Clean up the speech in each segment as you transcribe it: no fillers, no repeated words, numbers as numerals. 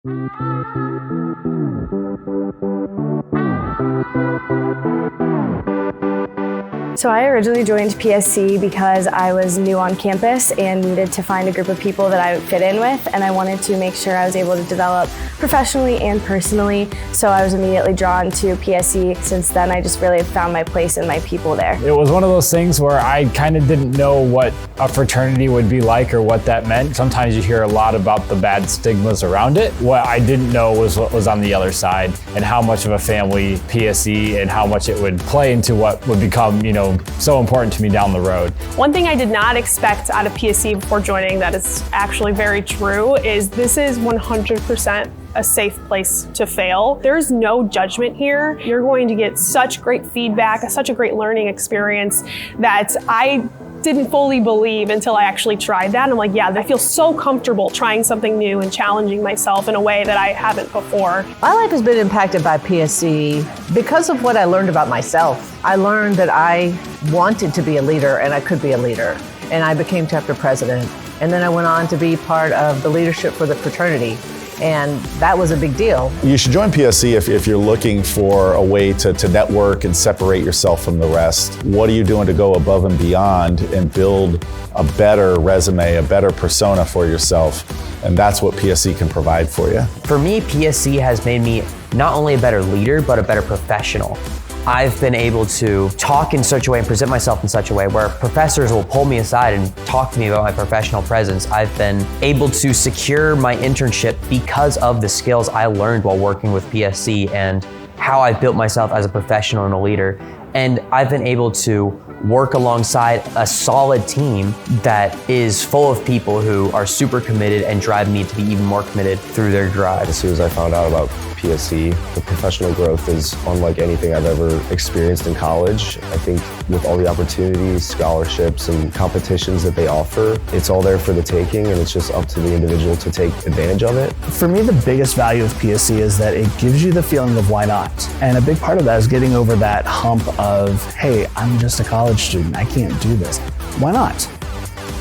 So I originally joined PSE because I was new on campus and needed to find a group of people that I would fit in with, and I wanted to make sure I was able to develop professionally and personally, so I was immediately drawn to PSE. Since then, I just really found my place and my people there. It was one of those things where I kind of didn't know what a fraternity would be like or what that meant. Sometimes you hear a lot about the bad stigmas around it. What I didn't know was what was on the other side and how much of a family PSE and how much it would play into what would become, so important to me down the road. One thing I did not expect out of PSE before joining that is actually very true is this is 100% a safe place to fail. There's no judgment here. You're going to get such great feedback, such a great learning experience that I didn't fully believe until I actually tried that. I'm like, yeah, I feel so comfortable trying something new and challenging myself in a way that I haven't before. My life has been impacted by PSE because of what I learned about myself. I learned that I wanted to be a leader and I could be a leader. And I became chapter president. And then I went on to be part of the leadership for the fraternity. And that was a big deal. You should join PSE if you're looking for a way to network and separate yourself from the rest. What are you doing to go above and beyond and build a better resume, a better persona for yourself? And that's what PSE can provide for you. For me, PSE has made me not only a better leader, but a better professional. I've been able to talk in such a way and present myself in such a way where professors will pull me aside and talk to me about my professional presence. I've been able to secure my internship because of the skills I learned while working with PSE and how I've built myself as a professional and a leader. And I've been able to work alongside a solid team that is full of people who are super committed and drive me to be even more committed through their drive. As soon as I found out about PSE, the professional growth is unlike anything I've ever experienced in college. I think with all the opportunities, scholarships, and competitions that they offer, it's all there for the taking, and it's just up to the individual to take advantage of it. For me, the biggest value of PSE is that it gives you the feeling of why not. And a big part of that is getting over that hump of, hey, I'm just a college student, I can't do this. Why not?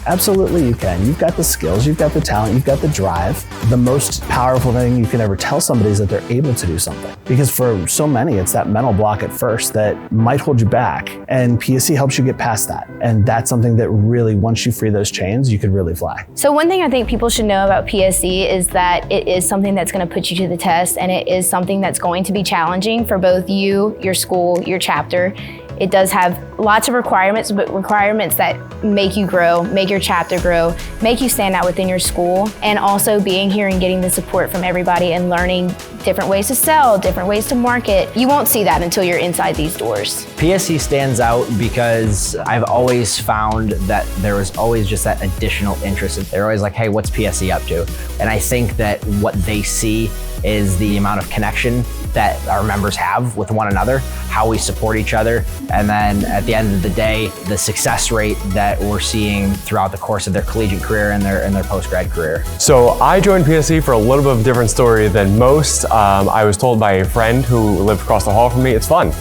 Absolutely you can. You've got the skills, you've got the talent, you've got the drive. The most powerful thing you can ever tell somebody is that they're able to do something. Because for so many, it's that mental block at first that might hold you back. And PSE helps you get past that. And that's something that really, once you free those chains, you could really fly. So one thing I think people should know about PSE is that it is something that's going to put you to the test, and it is something that's going to be challenging for both you, your school, your chapter. It does have lots of requirements, but requirements that make you grow, make your chapter grow, make you stand out within your school, and also being here and getting the support from everybody and learning different ways to sell, different ways to market. You won't see that until you're inside these doors. PSE stands out because I've always found that there was always just that additional interest. They're always like, hey, what's PSE up to? And I think that what they see is the amount of connection that our members have with one another, how we support each other, and then at the end of the day, the success rate that we're seeing throughout the course of their collegiate career and their post-grad career. So I joined PSE for a little bit of a different story than most. I was told by a friend who lived across the hall from me, it's fun.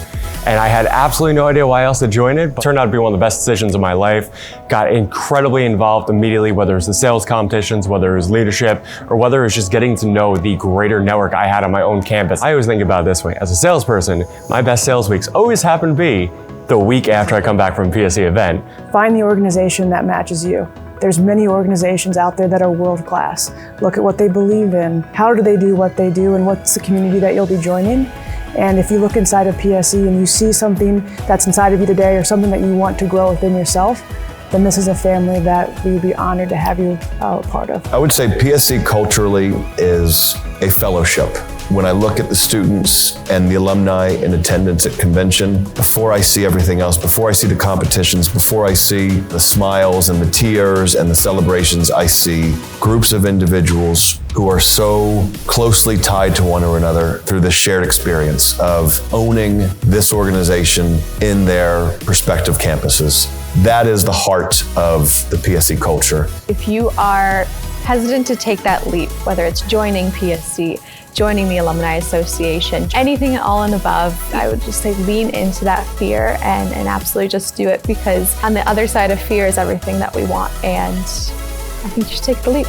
And I had absolutely no idea why else to join it, but it turned out to be one of the best decisions of my life. Got incredibly involved immediately, whether it was the sales competitions, whether it was leadership, or whether it was just getting to know the greater network I had on my own campus. I always think about it this way. As a salesperson, my best sales weeks always happen to be the week after I come back from a PSE event. Find the organization that matches you. There's many organizations out there that are world class. Look at what they believe in. How do they do what they do, and what's the community that you'll be joining? And if you look inside of PSE and you see something that's inside of you today or something that you want to grow within yourself, then this is a family that we would be honored to have you a part of. I would say PSE culturally is a fellowship. When I look at the students and the alumni in attendance at convention, before I see everything else, before I see the competitions, before I see the smiles and the tears and the celebrations, I see groups of individuals who are so closely tied to one or another through this shared experience of owning this organization in their respective campuses. That is the heart of the PSE culture. If you are hesitant to take that leap, whether it's joining PSE, joining the Alumni Association, anything all and above, I would just say lean into that fear and absolutely just do it, because on the other side of fear is everything that we want, and I think you should take the leap.